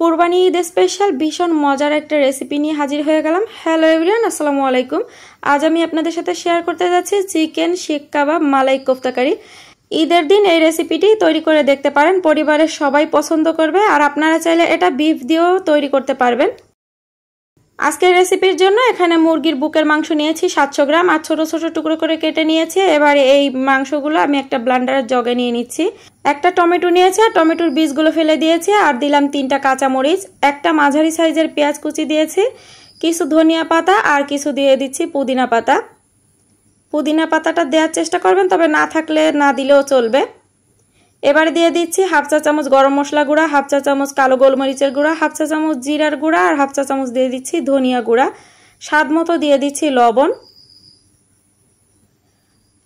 Qurbani Eid special ভীষণ মজার একটা রেসিপি নিয়ে হাজির হয়ে গেলাম। হ্যালো এভরিওয়ান, আসসালামু আলাইকুম। আজ আমি আপনাদের সাথে শেয়ার করতে যাচ্ছি চিকেন শিক কাবাব মালাই কোফতা কারি। ঈদের দিন এই রেসিপিটি তৈরি করে দেখতে পারেন, পরিবারের সবাই পছন্দ করবে। আর আপনারা চাইলে এটা বিফ দিয়েও তৈরি করতে পারবেন। আজকের রেসিপির জন্য এখানে মুরগির বুকের মাংস নিয়েছি 700 গ্রাম আর ছোট ছোট টুকরো করে কেটে নিয়েছি। এবারে এই মাংসগুলো আমি একটা ব্লেন্ডারের জগে নিয়ে নিচ্ছি। একটা টমেটো নিয়েছি আর টমেটোর বীজগুলো ফেলে দিয়েছি। আর দিলাম 3টা কাঁচামরিচ, একটা মাঝারি সাইজের পেঁয়াজ কুচি দিয়েছি, কিছু ধনিয়া পাতা আর কিছু দিয়ে দিচ্ছি পুদিনা পাতা। পুদিনা পাতাটা দেওয়ার চেষ্টা করবেন, তবে না থাকলে না দিলেও চলবে। এবারে দিয়ে দিচ্ছি হাফ চা চামচ গরম মশলা গুঁড়া, হাফ চা চামচ কালো গোলমরিচের গুঁড়া, হাফ চা চামচ জিরার গুঁড়া আর হাফ চা চামচ দিয়ে দিচ্ছি ধনিয়া গুঁড়া। স্বাদ মতো দিয়ে দিচ্ছি লবণ।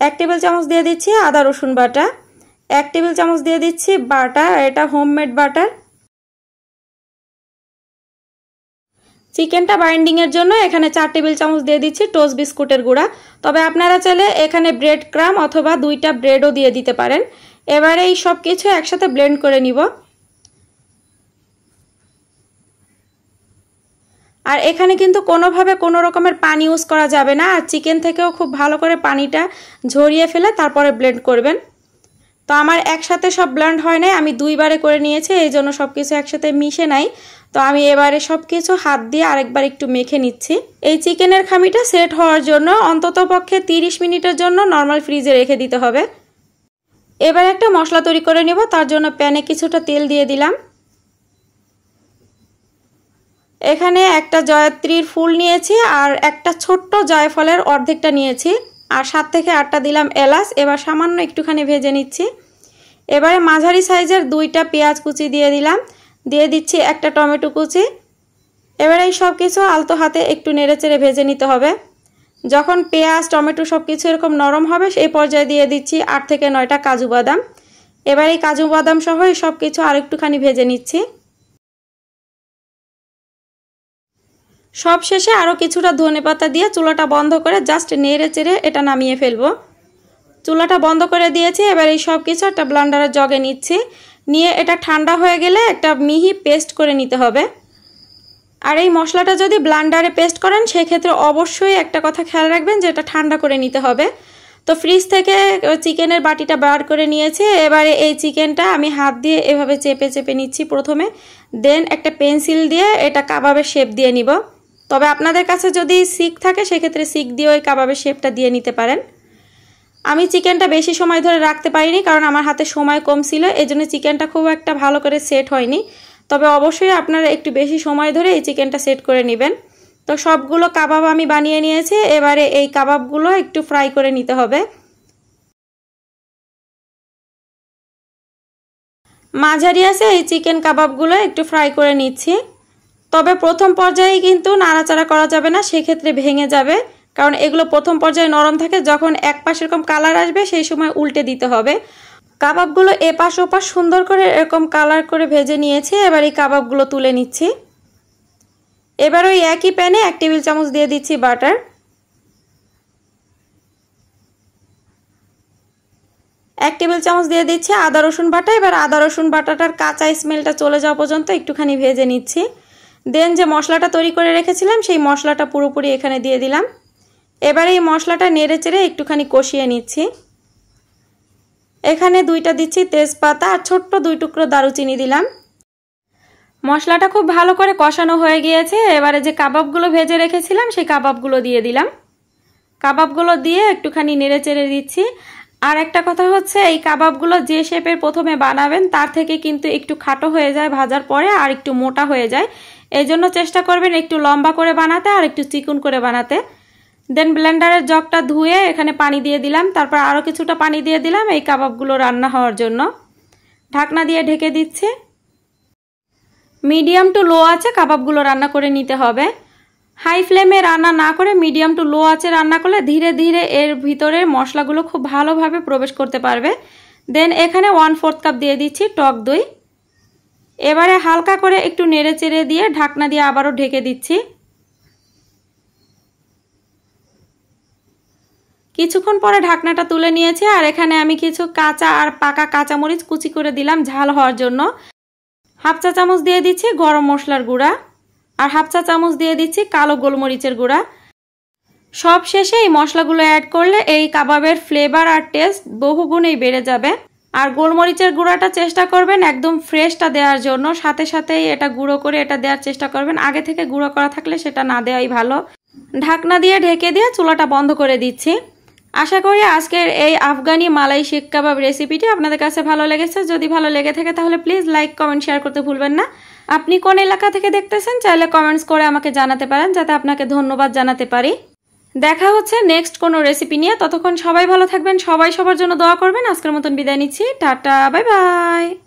1 টেবিল চামচ দিয়ে দিচ্ছি আদা রসুন বাটা, 1 টেবিল চামচ দিয়ে দিচ্ছি বাটার, এটা হোমমেড বাটার। চিকেনটা বাইন্ডিং এর জন্য এখানে 4 টেবিল চামচ দিয়ে দিচ্ছি টোস্ট বিস্কুটের গুঁড়া, তবে আপনারা চাইলে এখানে ব্রেড ক্রাম অথবা 2টা ব্রেডও দিয়ে দিতে পারেন। এবারে এই সব কিছু একসাথে ব্লেন্ড করে নিব। আর এখানে কিন্তু কোনোভাবে কোনো রকমের পানি ইউজ করা যাবে না। আর চিকেন থেকেও খুব ভালো করে পানিটা ঝরিয়ে ফেলে তারপরে ব্লেন্ড করবেন। তো আমার একসাথে সব ব্লেন্ড হয় নাই, আমি 2 বারে করে নিয়েছি, এই জন্য সব কিছু একসাথে মিশে নাই। তো আমি এবারে সব কিছু হাত দিয়ে আরেকবার একটু মেখে নিচ্ছি। এই চিকেনের খামিটা সেট হওয়ার জন্য অন্তত পক্ষে 30 মিনিটের জন্য নর্মাল ফ্রিজে রেখে দিতে হবে। এবার একটা মশলা তৈরি করে নেব। তার জন্য প্যানে কিছুটা তেল দিয়ে দিলাম। এখানে একটা জয়ত্রীর ফুল নিয়েছি আর একটা ছোট্ট জয়ফলের অর্ধেকটা নিয়েছি, আর 7 থেকে 8টা দিলাম এলাচ। এবার সামান্য একটুখানি ভেজে নিচ্ছি। এবারে মাঝারি সাইজের 2টা পেঁয়াজ কুচি দিয়ে দিলাম, দিয়ে দিচ্ছি একটা টমেটো কুচি। এবারে এই সব কিছু আলতো হাতে একটু নেড়েচেড়ে ভেজে নিতে হবে। যখন পেঁয়াজ টমেটো সব কিছু এরকম নরম হবে সেই পর্যায়ে দিয়ে দিচ্ছি 8 থেকে 9টা কাজু বাদাম। এবার এই কাজু বাদাম সহ এই সব কিছু আর একটুখানি ভেজে নিচ্ছি। সব শেষে আরও কিছুটা ধনেপাতা দিয়ে চুলাটা বন্ধ করে জাস্ট নেড়ে চেড়ে এটা নামিয়ে ফেলবো। চুলাটা বন্ধ করে দিয়েছি। এবার এই সব কিছু একটা ব্লেন্ডারের জগে নিচ্ছি, নিয়ে এটা ঠান্ডা হয়ে গেলে একটা মিহি পেস্ট করে নিতে হবে। আর এই মশলাটা যদি ব্লেন্ডারে পেস্ট করেন সেক্ষেত্রে অবশ্যই একটা কথা খেয়াল রাখবেন যে এটা ঠান্ডা করে নিতে হবে। তো ফ্রিজ থেকে চিকেনের বাটিটা বার করে নিয়েছি। এবারে এই চিকেনটা আমি হাত দিয়ে এভাবে চেপে চেপে নিচ্ছি প্রথমে, দেন একটা পেন্সিল দিয়ে এটা কাবাবের শেপ দিয়ে নিব। তবে আপনাদের কাছে যদি সিক থাকে সেক্ষেত্রে সিক দিয়ে ওই কাবাবের শেপটা দিয়ে নিতে পারেন। আমি চিকেনটা বেশি সময় ধরে রাখতে পারিনি, কারণ আমার হাতে সময় কম ছিল, এই জন্য চিকেনটা খুব একটা ভালো করে সেট হয়নি। তবে অবশ্যই আপনারা একটু বেশি সময় ধরে এই চিকেনটা সেট করে নেবেন। তো সবগুলো কাবাব আমি বানিয়ে নিয়েছি। এবারে এই কাবাবগুলো একটু ফ্রাই করে নিতে হবে। মাঝারি আছে এই চিকেন কাবাবগুলো একটু ফ্রাই করে নিচ্ছি। তবে প্রথম পর্যায়ে কিন্তু নাড়াচাড়া করা যাবে না, সেক্ষেত্রে ভেঙে যাবে, কারণ এগুলো প্রথম পর্যায়ে নরম থাকে। যখন এক পাশ এরকম কালার আসবে সেই সময় উল্টে দিতে হবে। কাবাবগুলো এপাশ ওপাশ সুন্দর করে এরকম কালার করে ভেজে নিয়েছি। এবার এই কাবাবগুলো তুলে নিচ্ছি। এবার ওই একই প্যানে 1 টেবিল চামচ দিয়ে দিচ্ছি বাটার, 1 টেবিল চামচ দিয়ে দিচ্ছি আদা রসুন বাটা। এবার আদা রসুন বাটাটার কাঁচা স্মেলটা চলে যাওয়া পর্যন্ত একটুখানি ভেজে নিচ্ছি। দেন যে মশলাটা তৈরি করে রেখেছিলাম সেই মশলাটা পুরোপুরি এখানে দিয়ে দিলাম। এবার এই মশলাটা নেড়ে চেড়ে একটুখানি কষিয়ে নিচ্ছি। এখানে 2টা দিচ্ছি তেজপাতা আর ছোট্ট 2 টুকরো দারুচিনি দিলাম। মশলাটা খুব ভালো করে কষানো হয়ে গিয়েছে। এবারে যে কাবাবগুলো ভেজে রেখেছিলাম সেই কাবাবগুলো দিয়ে দিলাম। কাবাবগুলো দিয়ে একটুখানি নেড়ে চেড়ে দিচ্ছি। আর একটা কথা হচ্ছে, এই কাবাবগুলো যে শেপের প্রথমে বানাবেন তার থেকে কিন্তু একটু খাটো হয়ে যায় ভাজার পরে, আর একটু মোটা হয়ে যায়। এই জন্য চেষ্টা করবেন একটু লম্বা করে বানাতে আর একটু চিকন করে বানাতে। দেন ব্লেন্ডারের জগটা ধুয়ে এখানে পানি দিয়ে দিলাম, তারপর আরও কিছুটা পানি দিয়ে দিলাম এই কাবাবগুলো রান্না হওয়ার জন্য। ঢাকনা দিয়ে ঢেকে দিচ্ছি। মিডিয়াম টু লো আছে কাবাবগুলো রান্না করে নিতে হবে। হাই ফ্লেমে রান্না না করে মিডিয়াম টু লো আছে রান্না করলে ধীরে ধীরে এর ভিতরে মশলাগুলো খুব ভালোভাবে প্রবেশ করতে পারবে। দেন এখানে 1/4 কাপ দিয়ে দিচ্ছি টক দই। এবারে হালকা করে একটু নেড়ে চেড়ে দিয়ে ঢাকনা দিয়ে আবারও ঢেকে দিচ্ছি। কিছুক্ষণ পরে ঢাকনাটা তুলে নিয়েছি। আর এখানে আমি কিছু কাঁচা আর পাকা কাঁচামরিচ কুচি করে দিলাম ঝাল হওয়ার জন্য। হাফ চা চামচ দিয়ে দিচ্ছি গরম মশলার গুঁড়া, আর হাফ চা চামচ দিয়ে দিচ্ছি কালো গোলমরিচের গুঁড়া। সব শেষে এই মশলাগুলো অ্যাড করলে এই কাবাবের ফ্লেভার আর টেস্ট বহুগুণেই বেড়ে যাবে। আর গোলমরিচের গুঁড়াটা চেষ্টা করবেন একদম ফ্রেশটা দেওয়ার জন্য, সাথে সাথেই এটা গুঁড়ো করে এটা দেওয়ার চেষ্টা করবেন। আগে থেকে গুঁড়ো করা থাকলে সেটা না দেওয়াই ভালো। ঢাকনা দিয়ে ঢেকে দিয়ে চুলাটা বন্ধ করে দিচ্ছি। আশা করি আজকের এই আফগানি মালাই শিক কাবাব রেসিপিটি আপনাদের কাছে ভালো লেগেছে। যদি ভালো লেগে থাকে তাহলে প্লিজ লাইক, কমেন্ট, শেয়ার করতে ভুলবেন না। আপনি কোন এলাকা থেকে দেখতেছেন চাইলে কমেন্টস করে আমাকে জানাতে পারেন, যাতে আপনাকে ধন্যবাদ জানাতে পারি। দেখা হচ্ছে নেক্সট কোনো রেসিপি নিয়ে। ততক্ষণ সবাই ভালো থাকবেন, সবাই সবার জন্য দোয়া করবেন। আজকের মতন বিদায় নিচ্ছি। Tata, bye bye.